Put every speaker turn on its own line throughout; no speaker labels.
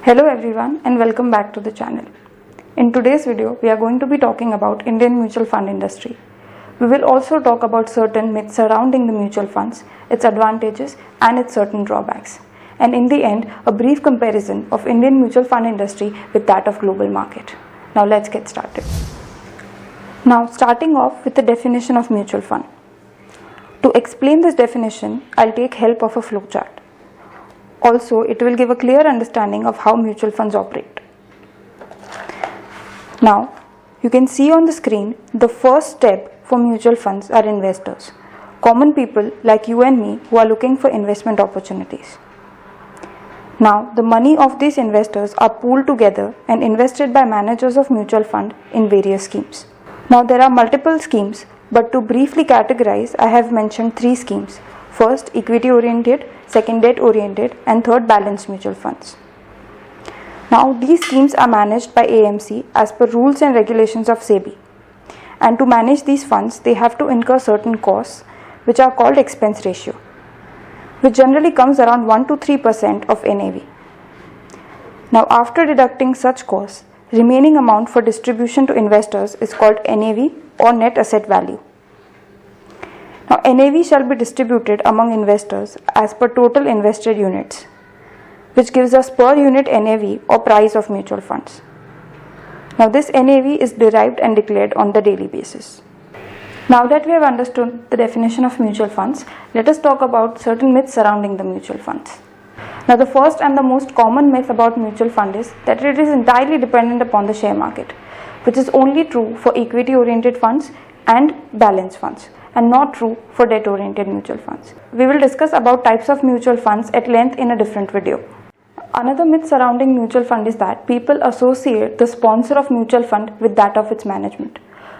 Hello everyone and welcome back to the channel. In today's video, we are going to be talking about Indian mutual fund industry. We will also talk about certain myths surrounding the mutual funds, its advantages and its certain drawbacks. And in the end, a brief comparison of Indian mutual fund industry with that of global market. Now let's get started. Now starting off with the definition of mutual fund. To explain this definition, I'll take help of a flowchart. Also, it will give a clear understanding of how mutual funds operate. Now, you can see on the screen the first step for mutual funds are investors, common people like you and me who are looking for investment opportunities. Now, the money of these investors are pooled together and invested by managers of mutual fund in various schemes. Now, there are multiple schemes, but to briefly categorize, I have mentioned three schemes. First, equity oriented, second, debt oriented, and third, balanced mutual funds. Now, these schemes are managed by AMC as per rules and regulations of SEBI. And to manage these funds, they have to incur certain costs, which are called expense ratio, which generally comes around 1 to 3% of NAV. Now, after deducting such costs, remaining amount for distribution to investors is called NAV or net asset value. Now, NAV shall be distributed among investors as per total invested units, which gives us per unit NAV or price of mutual funds. Now, this NAV is derived and declared on the daily basis. Now that we have understood the definition of mutual funds, let us talk about certain myths surrounding the mutual funds. Now, the first and the most common myth about mutual fund is that it is entirely dependent upon the share market, which is only true for equity-oriented funds and balanced funds, and not true for debt-oriented mutual funds. We will discuss about types of mutual funds at length in a different video. Another myth surrounding mutual fund is that people associate the sponsor of mutual fund with that of its management.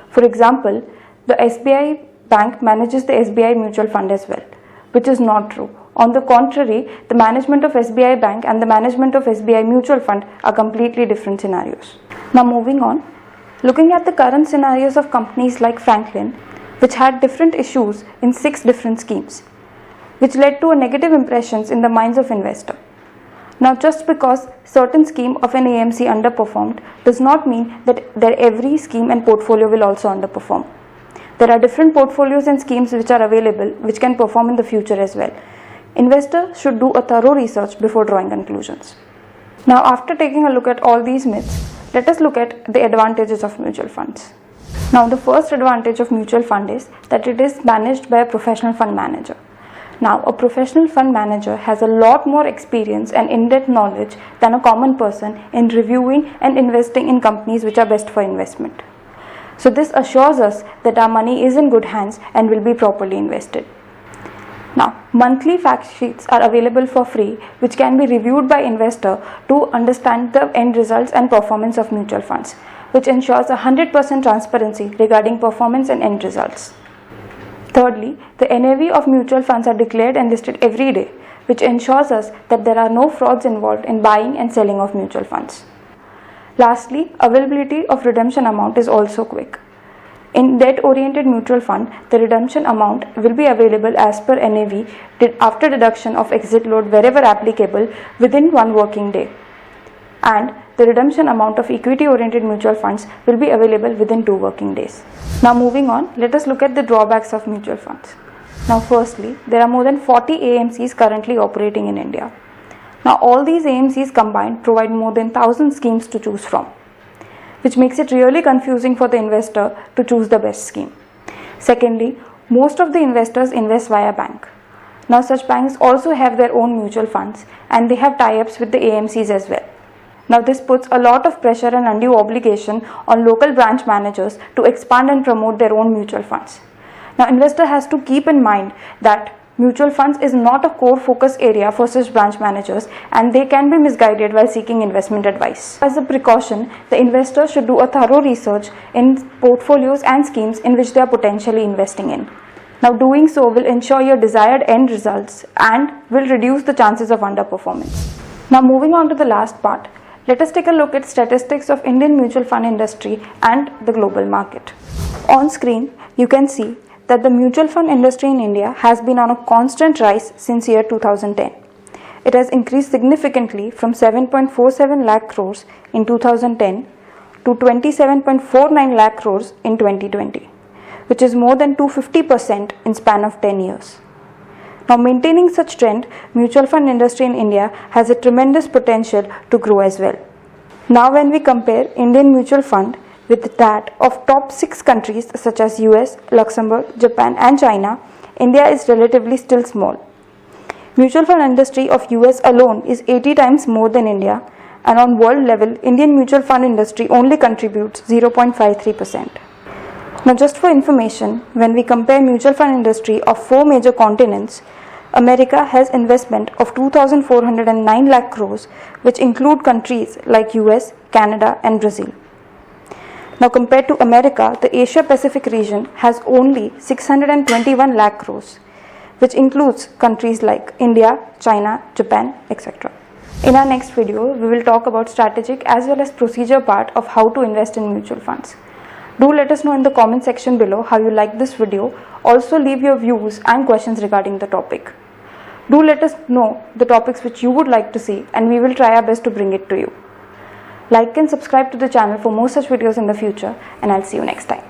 For example, the SBI Bank manages the SBI mutual fund as well, which is not true. On the contrary, the management of SBI Bank and the management of SBI mutual fund are completely different scenarios. Now moving on, looking at the current scenarios of companies like Franklin, which had different issues in 6 different schemes, which led to a negative impressions in the minds of investor. Now, just because certain scheme of an AMC underperformed does not mean that every scheme and portfolio will also underperform. There are different portfolios and schemes which are available which can perform in the future as well. Investors should do a thorough research before drawing conclusions. Now, after taking a look at all these myths, let us look at the advantages of mutual funds. Now, the first advantage of mutual fund is that it is managed by a professional fund manager. Now, a professional fund manager has a lot more experience and in-depth knowledge than a common person in reviewing and investing in companies which are best for investment. So, this assures us that our money is in good hands and will be properly invested. Now, monthly fact sheets are available for free, which can be reviewed by investor to understand the end results and performance of mutual funds, which ensures 100% transparency regarding performance and end results. Thirdly, the NAV of mutual funds are declared and listed every day, which ensures us that there are no frauds involved in buying and selling of mutual funds. Lastly, availability of redemption amount is also quick. In debt-oriented mutual fund, the redemption amount will be available as per NAV after deduction of exit load wherever applicable within 1 working day. And the redemption amount of equity-oriented mutual funds will be available within 2 working days. Now moving on, let us look at the drawbacks of mutual funds. Now firstly, there are more than 40 AMCs currently operating in India. Now all these AMCs combined provide more than 1,000 schemes to choose from, which makes it really confusing for the investor to choose the best scheme. Secondly, most of the investors invest via bank. Now such banks also have their own mutual funds and they have tie-ups with the AMCs as well. Now this puts a lot of pressure and undue obligation on local branch managers to expand and promote their own mutual funds. Now investor has to keep in mind that mutual funds is not a core focus area for such branch managers and they can be misguided while seeking investment advice. As a precaution, the investor should do a thorough research in portfolios and schemes in which they are potentially investing in. Now doing so will ensure your desired end results and will reduce the chances of underperformance. Now moving on to the last part, let us take a look at statistics of Indian mutual fund industry and the global market. On screen, you can see that the mutual fund industry in India has been on a constant rise since year 2010. it has increased significantly from 7.47 lakh crores in 2010 to 27.49 lakh crores in 2020, which is more than 250% in span of 10 years. Now, maintaining such trend, mutual fund industry in India has a tremendous potential to grow as well. Now, when we compare Indian mutual fund with that of top 6 countries such as US, Luxembourg, Japan and China, India is relatively still small. Mutual fund industry of US alone is 80 times more than India, and on world level, Indian mutual fund industry only contributes 0.53%. Now, just for information, when we compare mutual fund industry of 4 major continents, America has investment of 2,409 lakh crores, which include countries like US, Canada and Brazil. Now, compared to America, the Asia Pacific region has only 621 lakh crores, which includes countries like India, China, Japan, etc. In our next video, we will talk about strategic as well as procedure part of how to invest in mutual funds. Do let us know in the comment section below how you like this video. Also leave your views and questions regarding the topic. Do let us know the topics which you would like to see, and we will try our best to bring it to you. Like and subscribe to the channel for more such videos in the future, and I'll see you next time.